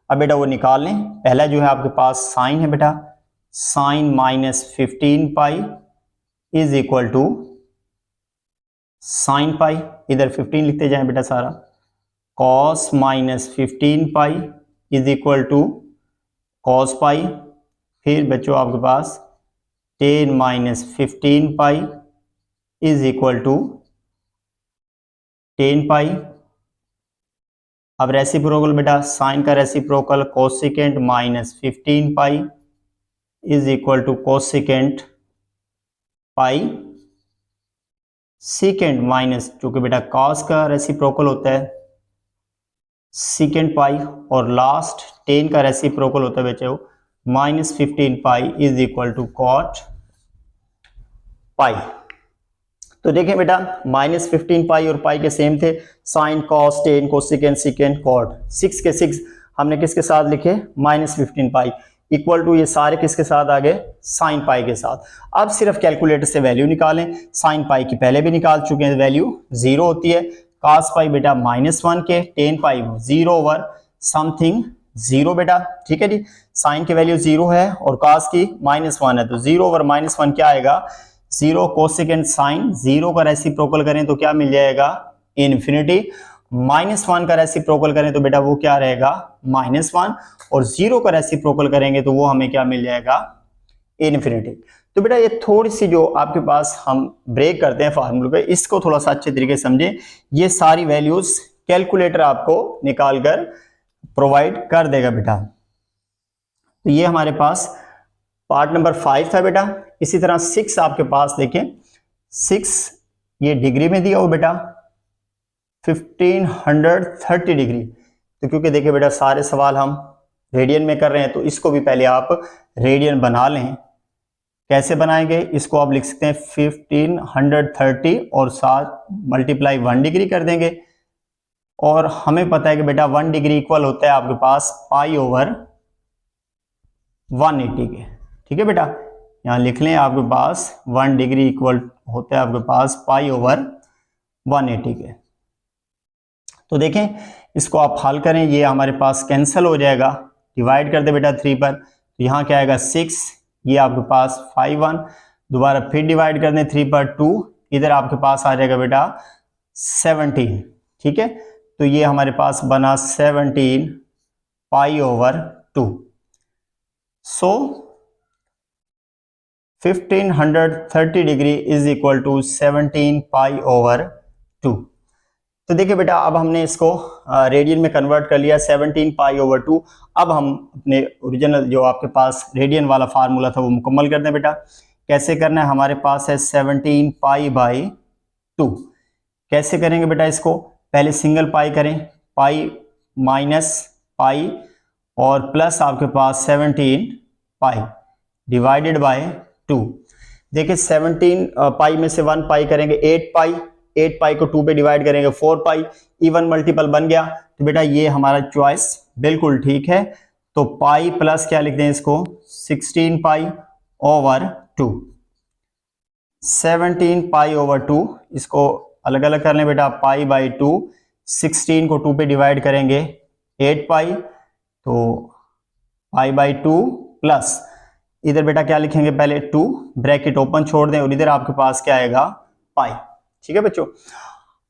अब बेटा वो निकाल लें। पहला जो है आपके पास साइन है बेटा, sine -15 pi is equal to sine pi, इधर 15 लिखते जाएं बेटा सारा, cos -15 pi is equal to cos pi. फिर बच्चों आपके पास tan -15 pi is equal to tan pi. अब रेसिप्रोकल बेटा, साइन का reciprocal cosecant -15 pi is equal to cosecant pi, secant minus, चूंकि बेटा कॉस का रेसिप्रोकल होता है सीकेंट पाई, और लास्ट tan का रेसिप्रोकल होता है बच्चों -15 pi is equal to cot pi. तो देखें बेटा -15 पाई और पाई के सेम थे, sine cos tan cosecant secant cot. 6 के 6 हमने किसके साथ लिखे -15 पाई, इक्वल टू ये सारे किसके साथ आ गए साइन पाई के साथ। अब सिर्फ कैलकुलेटर से वैल्यू निकालें, साइन पाई की पहले भी निकाल चुके हैं, वैल्यू 0 होती है, cos पाई बेटा -1 के, tan पाई 0 ओवर समथिंग 0 बेटा, ठीक है जी। साइन की वैल्यू 0 है और cos की -1 है, तो 0 ओवर -1 क्या आएगा 0, कोसेकेंट साइन 0 का रेसिप्रोकल करें तो क्या मिल जाएगा इन्फिनिटी, -1 का रेसिप्रोकल करें तो बेटा वो क्या रहेगा -1, और 0 का रेसिप्रोकल करेंगे तो वो हमें क्या मिल जाएगा इन्फिनिटी। तो बेटा ये थोड़ी सी जो आपके पास हम ब्रेक करते हैं फार्मूले पे, इसको थोड़ा सा अच्छे तरीके से समझें। ये सारी वैल्यूज कैलकुलेटर आपको निकाल कर प्रोवाइड कर देगा बेटा। तो ये हमारे पास पार्ट नंबर 5 था बेटा। इसी तरह 6 आपके पास देखें, 6 ये डिग्री में दिया हो बेटा 1530 डिग्री। तो क्योंकि देखिए बेटा सारे सवाल हम रेडियन में कर रहे हैं, तो इसको भी पहले आप रेडियन बना लें। कैसे बनाएंगे, इसको आप लिख सकते हैं 1530 और साथ मल्टीप्लाई 1 डिग्री कर देंगे। और हमें पता है कि बेटा 1 डिग्री इक्वल होता है आपके पास पाई ओवर 180 के। ठीक है बेटा, यहाँ लिख लें आपके पास 1 डिग्री इक्वल होता है आपके पास पाई ओवर 180 के। तो देखें इसको आप हल करें, ये हमारे पास कैंसिल हो जाएगा, डिवाइड कर दे बेटा 3 पर। तो यहाँ क्या आएगा 6, ये आपके पास 5 दोबारा फिर डिवाइड कर दें 3 पर 2, इधर आपके पास आ जाएगा बेटा 17। ठीक है, तो ये हमारे पास बना 17 pi over 2। So 1530 degree is equal to 17 pi over 2। तो देखिए बेटा अब हमने इसको रेडियन में कन्वर्ट कर लिया 17 पाई ओवर 2। अब हम अपने ओरिजिनल जो आपके पास रेडियन वाला फार्मूला था वो मुकम्मल कर दें बेटा। कैसे करना है, हमारे पास है 17 पाई बाई 2। कैसे करेंगे बेटा, इसको पहले सिंगल पाई करें, पाई माइनस पाई और प्लस आपके पास 17 पाई डिवाइडेड बाय 2। देखिए 17 पाई में से 1 पाई करेंगे 8 पाई, 8 पाई को 2 पे डिवाइड करेंगे 4 पाई, इवन मल्टीपल बन गया। तो बेटा ये हमारा चॉइस बिल्कुल ठीक है। तो पाई प्लस क्या लिख दें इसको 16 पाई ओवर 2। 17 पाई ओवर 2, इसको अलग अलग कर लें बेटा, पाई बाई 2, 16 को 2 पे डिवाइड करेंगे 8 पाई, तो पाई बाई 2 प्लस इधर बेटा क्या लिखेंगे पहले 2, ब्रैकेट ओपन छोड़ दें और इधर आपके पास क्या आएगा पाई। ठीक है बच्चों,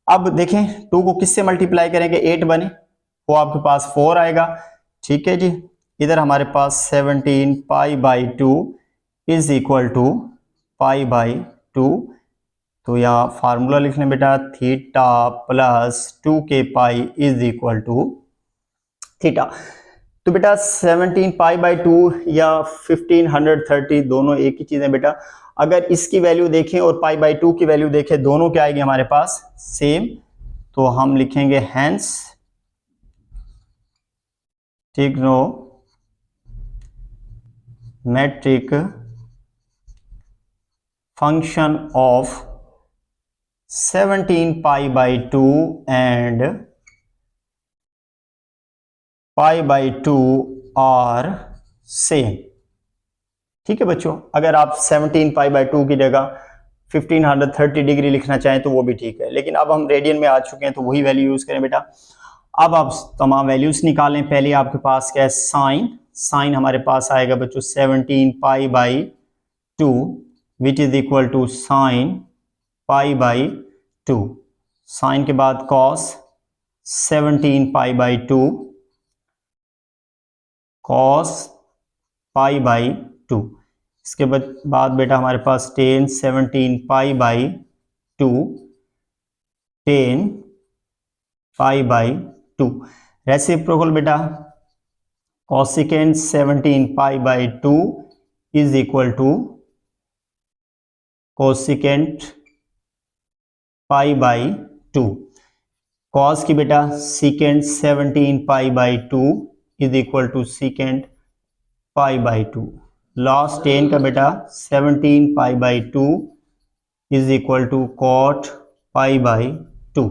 अब देखें 2 को किससे मल्टीप्लाई करेंगे, 8 बने, वो आपके पास 4 आएगा। ठीक है जी, इधर हमारे पास 17 pi by 2 is equal to pi by 2। तो यहाँ फार्मूला लिख लें बेटा, theta plus 2k pi is equal to theta. तो बेटा 17 पाई बाई 2 या 1530 दोनों एक ही चीज है बेटा। अगर इसकी वैल्यू देखें और पाई बाई 2 की वैल्यू देखें, दोनों क्या आएगी हमारे पास सेम। तो हम लिखेंगे hence trigonometric function of 17 pi by 2 and pi by 2 are same. ठीक है बच्चों, अगर आप 17 पाई बाई 2 की जगह 1530 डिग्री लिखना चाहें तो वो भी ठीक है, लेकिन अब हम रेडियन में आ चुके हैं तो वही वैल्यू यूज करें बेटा। अब आप तमाम वैल्यूज निकालें। पहले आपके पास क्या है साइन हमारे पास आएगा बच्चों 17 pi by 2 which is equal to sine pi by 2। Sine के बाद cos 17 pi by 2 cos pi by 2। इसके बाद बेटा हमारे पास tan 17 pi by 2 tan pi by 2। Reciprocal बेटा cosecant 17 pi by 2 is equal to cosecant pi by 2। Cos की बेटा secant 17 pi by 2 is equal to secant pi by 2। Last tan का बेटा 17 pi by 2 is equal to cot pi by 2।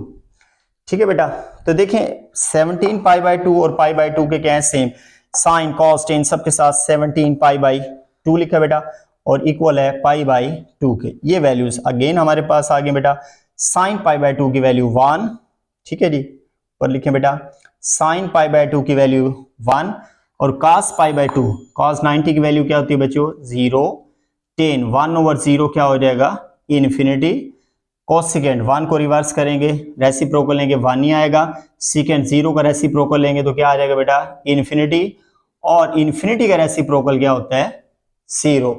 ठीक है बेटा, तो देखें 17 पाई बाई 2 और पाई बाई 2 के क्या है सेम, साइन कॉस टेन सबके साथ 17 पाई बाई 2 लिखा बेटा और इक्वल है पाई बाई 2 के। ये वैल्यूज अगेन हमारे पास आ गए बेटा, साइन पाई बाई 2 की वैल्यू 1। ठीक है जी, और लिखें बेटा साइन पाई बाई 2 की वैल्यू 1 और cos पाई बाई 2 cos 90 की वैल्यू क्या होती है बच्चों 0। 10 1 ओवर 0 क्या हो जाएगा इन्फिनिटी। कोसिकेंट 1 को रिवर्स करेंगे, रेसिप्रोकल लेंगे 1 ही आएगा। सीकेंट 0 का रेसिप्रोकल लेंगे तो क्या आ जाएगा बेटा इन्फिनिटी, और इन्फिनिटी का रेसिप्रोकल क्या होता है 0।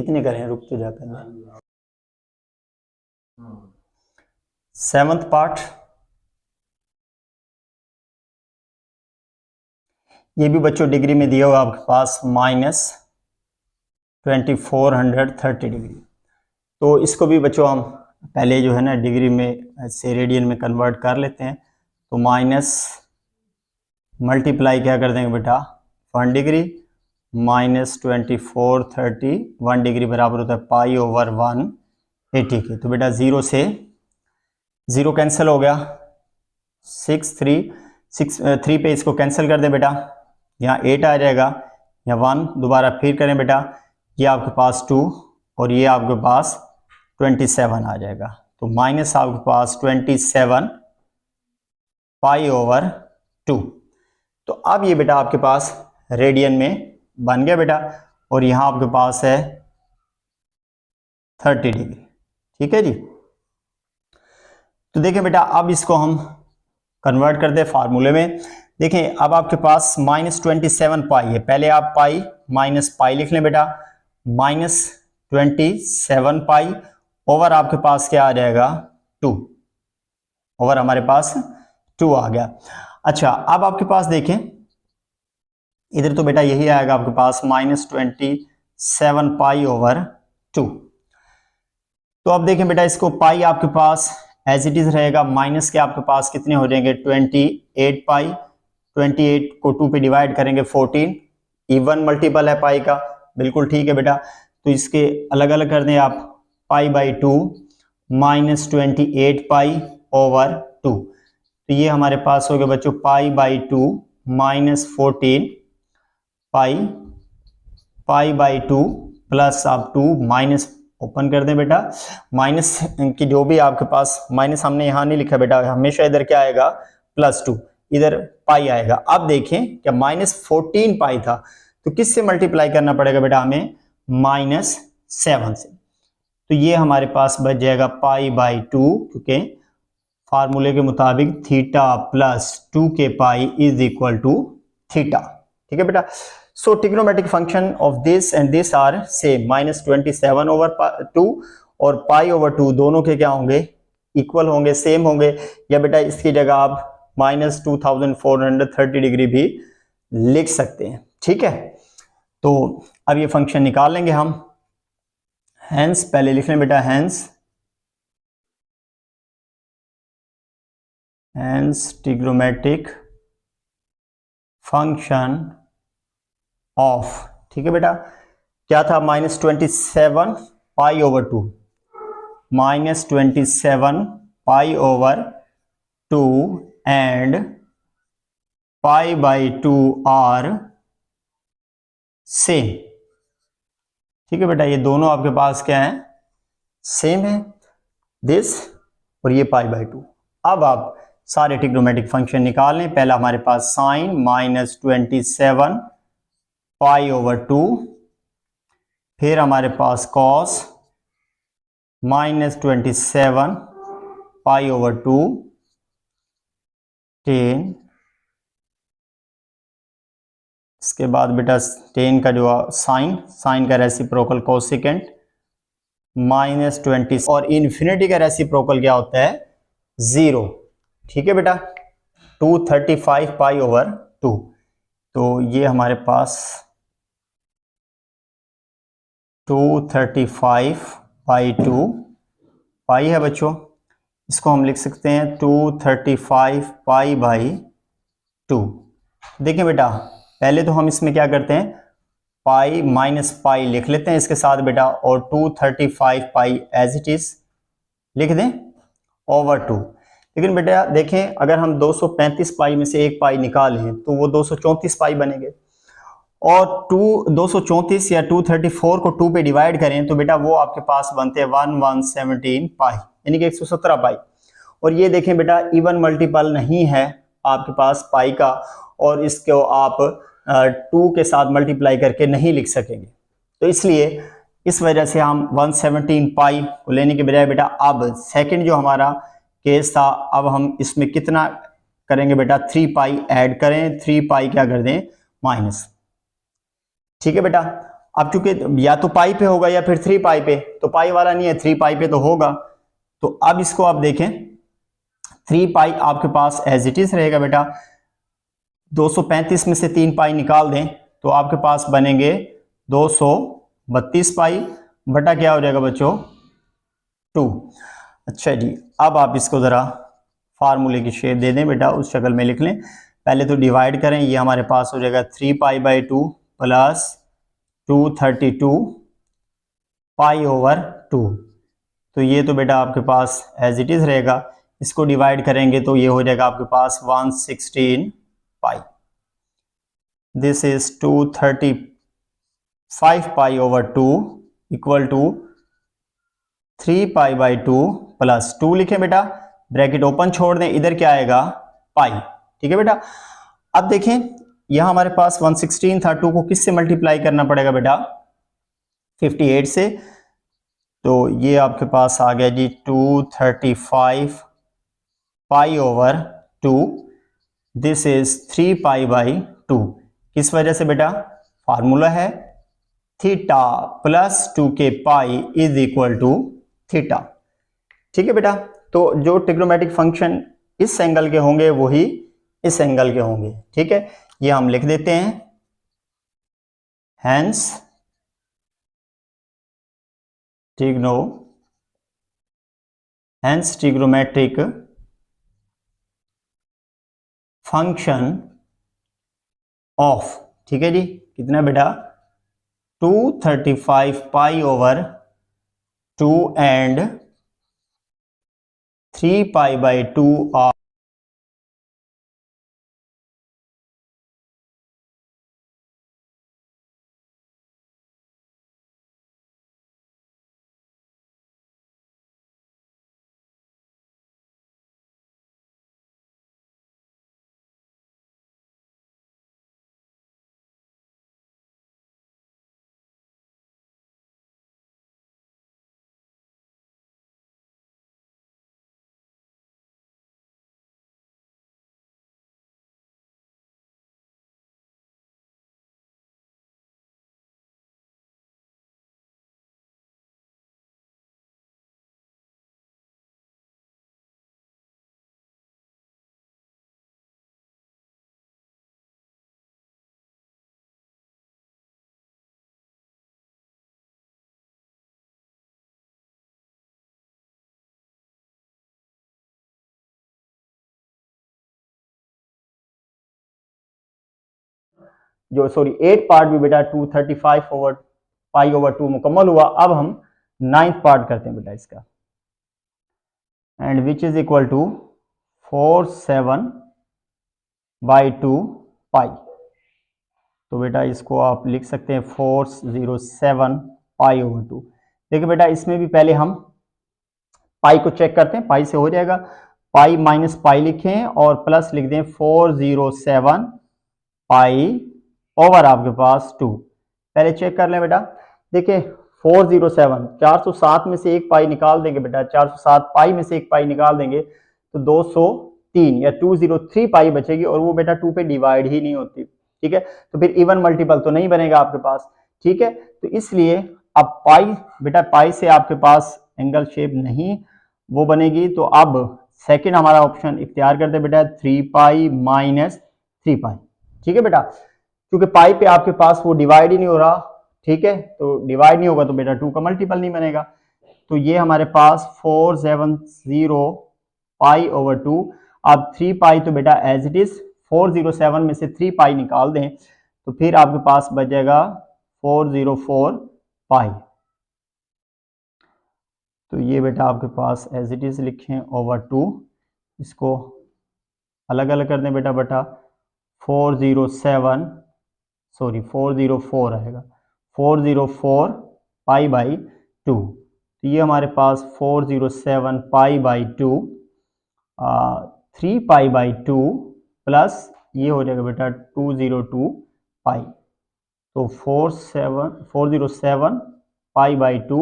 कितने करें, रुक तो जा पहले। 7th पार्ट, ये भी बच्चों डिग्री में दिया हुआ आपके पास -2430 डिग्री। तो इसको भी बच्चों हम पहले जो है ना डिग्री में से रेडियन में कन्वर्ट कर लेते हैं। तो माइनस मल्टीप्लाई क्या कर देंगे बेटा 1 डिग्री, -2430 1 डिग्री बराबर होता है π/180 के। तो बेटा 0 से 0 कैंसिल हो गया, 3 पे इसको कैंसिल कर दें बेटा, यहाँ 8 आ जाएगा, यहाँ 1 दोबारा फिर करें बेटा, ये आपके पास 2 और ये आपके पास 27 आ जाएगा। तो माइनस आपके पास 27 π/2। तो अब ये बेटा आपके पास रेडियन में बन गया बेटा, और यहाँ आपके पास है 30 डिग्री। ठीक है जी। तो देखें बेटा अब इसको हम कन्वर्ट करते हैं फार्मूले में। देखें अब आपके पास -27 पाई है, पहले आप पाई माइनस पाई लिख लें बेटा, -27 पाई ओवर आपके पास क्या आ जाएगा 2, ओवर हमारे पास 2 आ गया। अच्छा अब आपके पास देखें इधर तो बेटा यही आएगा आपके पास -27 π/2। तो अब देखें बेटा इसको पाई आपके पास एज इट इज रहेगा, माइनस के आपके पास कितने हो जाएंगे 28 पाई, 28 को 2 पे डिवाइड करेंगे 14, इवन मल्टीपल है पाई का, बिल्कुल ठीक है बेटा। तो इसके अलग अलग कर दें आप, π/2 -28 π/2। तो ये हमारे पास हो गया बच्चों π/2 -14 π/2 प्लस आप 2 माइनस ओपन कर दें बेटा, माइनस की जो भी आपके पास माइनस हमने यहाँ नहीं लिखा बेटा, हमेशा इधर क्या आएगा +2, इधर पाई आएगा। अब देखें क्या -14 पाई था, तो किससे मल्टीप्लाई करना पड़ेगा बेटा हमें, -7 से। तो ये हमारे पास बच जाएगा π/2, क्योंकि फार्मूले के मुताबिक theta + 2k pi is equal to theta. ठीक है बेटा। So trigonometric function of this and this are same, -27/2 और π/2 दोनों के क्या होंगे, इक्वल होंगे, सेम होंगे। या बेटा इसकी जगह आप -2430 डिग्री भी लिख सकते हैं। ठीक है। तो अब ये फंक्शन निकाल लेंगे हम। हेंस पहले लिख लें बेटा, हेंस ट्रिग्नोमेट्रिक फंक्शन ऑफ, ठीक है बेटा, क्या था -27 π/2, -27 π/2 एंड π/2 आर सेम। ठीक है बेटा, ये दोनों आपके पास क्या है, सेम है, दिस और ये π/2। अब आप सारे ट्रिग्नोमेट्रिक फंक्शन निकाल लें। पहला हमारे पास साइन -27 π/2, फिर हमारे पास कॉस -27 π/2, टेन, इसके बाद बेटा टेन का जो साइन का रेसिप्रोकल कोसेकेंट -20, और इन्फिनिटी का रेसिप्रोकल क्या होता है 0। ठीक है बेटा, 235 π/2। तो ये हमारे पास 235/2 पाई है बच्चों, इसको हम लिख सकते हैं 235 π/2। देखिए बेटा पहले तो हम इसमें क्या करते हैं, पाई माइनस पाई लिख लेते हैं इसके साथ बेटा, और 235 पाई एज इट इज लिख दें ओवर 2। लेकिन बेटा देखें अगर हम 235 पाई में से एक पाई निकालें तो वो 234 पाई बनेंगे, और 234 या 234 को 2 पे डिवाइड करें तो बेटा वो आपके पास बनते हैं 1117 पाई, यानी कि 117 पाई। और ये देखें बेटा इवन मल्टीपल नहीं है आपके पास पाई का, और इसको आप 2 के साथ मल्टीप्लाई करके नहीं लिख सकेंगे। तो इसलिए इस वजह से हम 117 पाई को लेने के बजाय बेटा अब सेकंड जो हमारा केस था, अब हम इसमें कितना करेंगे बेटा, 3 पाई ऐड करें, 3 पाई क्या कर दें माइनस। ठीक है बेटा। अब चूंकि या तो पाई पे होगा या फिर 3 पाई पे, तो पाई वाला नहीं है, 3 पाई पे तो होगा। तो अब इसको आप देखें, 3 पाई आपके पास एज इट इज रहेगा बेटा। 235 में से 3 पाई निकाल दें तो आपके पास बनेंगे 232 पाई बटा क्या हो जाएगा बच्चों, 2। अच्छा जी, अब आप इसको ज़रा फार्मूले की शेप दे दें बेटा, उस शक्ल में लिख लें। पहले तो डिवाइड करें, ये हमारे पास हो जाएगा 3 pi by 2 plus 232 pi over 2। तो ये तो बेटा आपके पास एज इट इज़ रहेगा। इसको डिवाइड करेंगे तो ये हो जाएगा आपके पास 116 pi. This is 235 pi over 2 equal to 3 pi by 2 plus 2 लिखें बेटा, ब्रैकेट ओपन छोड़ दें, इधर क्या आएगा पाई। ठीक है बेटा। अब देखें यहां हमारे पास 116 था, 2 को किससे मल्टीप्लाई करना पड़ेगा बेटा, 58 से। तो ये आपके पास आ गया जी 235 pi over 2, this is 3 pi by 2। किस वजह से बेटा, फार्मूला है theta plus 2 k pi is equal to theta. ठीक है बेटा। तो जो ट्रिग्नोमेट्रिक फंक्शन इस एंगल के होंगे वही इस एंगल के होंगे। ठीक है, ये हम लिख देते हैं, हेंस ट्रिग्नोमेट्रिक फंक्शन ऑफ, ठीक है जी, कितना बेटा 235 pi over 2 and 3 pi by 2 of जो सॉरी 8 पार्ट भी बेटा 235 ओवर पाई ओवर 2 मुकम्मल हुआ। अब हम 9th पार्ट करते हैं बेटा इसका, and which is equal to 47 by 2 pi. तो बेटा इसको आप लिख सकते हैं 407 पाई ओवर 2। देखिए बेटा इसमें भी पहले हम पाई को चेक करते हैं, पाई से हो जाएगा, पाई माइनस पाई लिखें और प्लस लिख दें 407 पाई ओवर आपके पास 2। पहले चेक कर लें बेटा, देखिए 407 407 में से एक पाई निकाल देंगे बेटा, 407 पाई में से एक पाई निकाल देंगे तो 203 या 203 पाई बचेगी, और वो बेटा 2 पे डिवाइड ही नहीं होती। ठीक है, तो फिर इवन मल्टीपल तो नहीं बनेगा आपके पास। ठीक है, तो इसलिए अब पाई बेटा, पाई से आपके पास एंगल शेप नहीं वो बनेगी, तो अब सेकंड हमारा ऑप्शन इख्तियार करते हैं बेटा 3 पाई माइनस 3 पाई। ठीक है बेटा, क्योंकि पाई पे आपके पास वो डिवाइड ही नहीं हो रहा। ठीक है, तो डिवाइड नहीं होगा तो बेटा 2 का मल्टीपल नहीं बनेगा। तो ये हमारे पास 470 पाई ओवर 2। अब 3 पाई तो बेटा एज इट इज, 407 में से 3 पाई निकाल दें तो फिर आपके पास बचेगा 404 पाई। तो ये बेटा आपके पास एज इट इज लिखें ओवर 2, इसको अलग अलग कर दें बेटा, बटा 404 आएगा, 404 पाई बाई 2। तो ये हमारे पास 407 पाई बाई 2, 3 पाई बाई 2 प्लस ये हो जाएगा बेटा 202 पाई। तो 407 पाई बाई 2,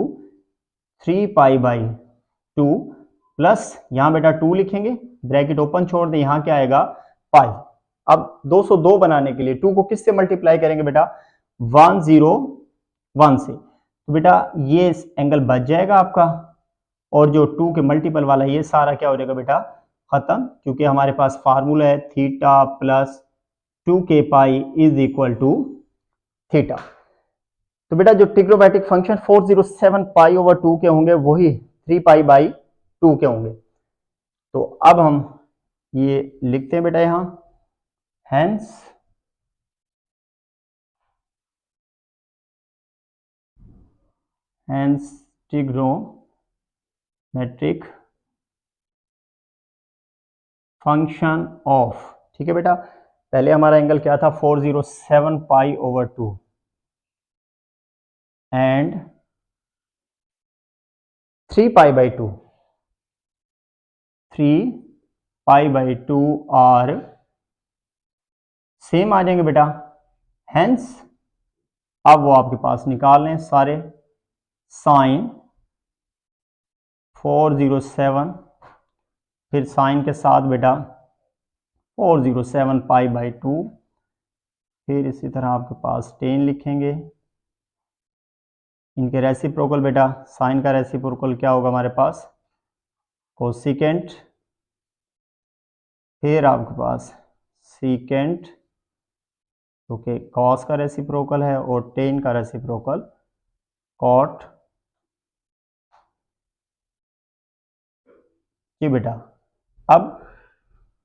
3 पाई बाई 2 प्लस यहाँ बेटा 2 लिखेंगे, ब्रैकेट ओपन छोड़ दें, यहाँ क्या आएगा पाई। अब 202 बनाने के लिए 2 को किससे मल्टीप्लाई करेंगे बेटा, 10 1 से, तो बेटा ये एंगल बच जाएगा आपका, और जो 2 के मल्टीपल वाला ये सारा क्या हो जाएगा बेटा, खत्म, क्योंकि हमारे पास फार्मूला है theta plus 2k pi is equal to theta. तो बेटा जो ट्रिग्नोमेट्रिक फंक्शन 407 पाई ओवर 2 के होंगे वही 3 पाई बाई 2 के होंगे। तो अब हम ये लिखते हैं बेटा यहां, हेंस ट्रिग्नोमेट्रिक फंक्शन ऑफ, ठीक है बेटा, पहले हमारा एंगल क्या था 407 pi over 2 and 3 pi by 2, 3 pi by 2 are same आ जाएंगे बेटा, हेंस अब वो आपके पास निकाल लें सारे, साइन 407 फिर साइन के साथ बेटा 407 पाई बाई 2, फिर इसी तरह आपके पास 10 लिखेंगे, इनके रेसिप्रोकल बेटा, साइन का रेसिप्रोकल क्या होगा हमारे पास कोसिकेंट, फिर आपके पास सीकेंट, क्योंकि कॉस का रेसिप्रोकल है, और टेन का रेसिप्रोकल कॉट। जी बेटा, अब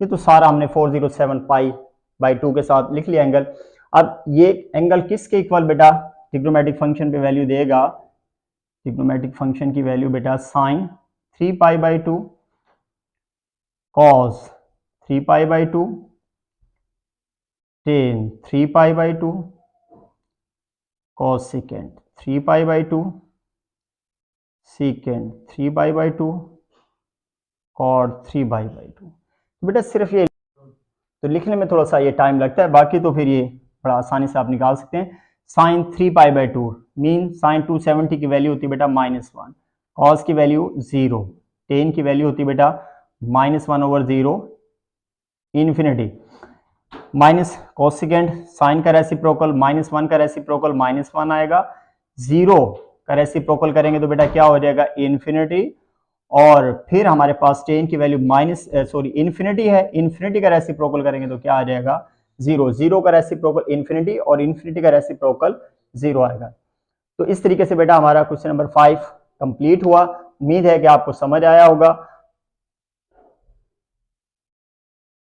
ये तो सारा हमने 407 पाई बाई 2 के साथ लिख लिया एंगल। अब ये एंगल किसके इक्वल बेटा ट्रिग्नोमेट्रिक फंक्शन पे वैल्यू देगा, ट्रिग्नोमेट्रिक फंक्शन की वैल्यू बेटा sine 3 pi by 2 cos 3 pi by 2 tan 3 pi by 2 cosecant 3 pi by 2 secant 3 pi by 2 cot 3 pi by 2। बेटा सिर्फ ये तो लिखने में थोड़ा सा ये टाइम लगता है, बाकी तो फिर ये बड़ा आसानी से आप निकाल सकते हैं। Sine 3 pi by 2 mean sine 270 की वैल्यू होती है बेटा -1, कॉस की वैल्यू 0, टेन की वैल्यू होती है बेटा -1 over 0 infinity, minus cosecant sine का रेसिप्रोकल -1 का रेसिप्रोकल -1 आएगा, 0 का रेसिप्रोकल करेंगे तो बेटा क्या हो जाएगा इन्फिनिटी, और फिर हमारे पास टेन की वैल्यू इन्फिनिटी है, इन्फिनिटी का रेसिप्रोकल करेंगे तो क्या आ जाएगा 0, 0 का रेसिप्रोकल इन्फिनिटी और इन्फिनिटी का रेसिप्रोकल 0 आएगा। तो इस तरीके से बेटा हमारा क्वेश्चन नंबर 5 कंप्लीट हुआ। उम्मीद है कि आपको समझ आया होगा।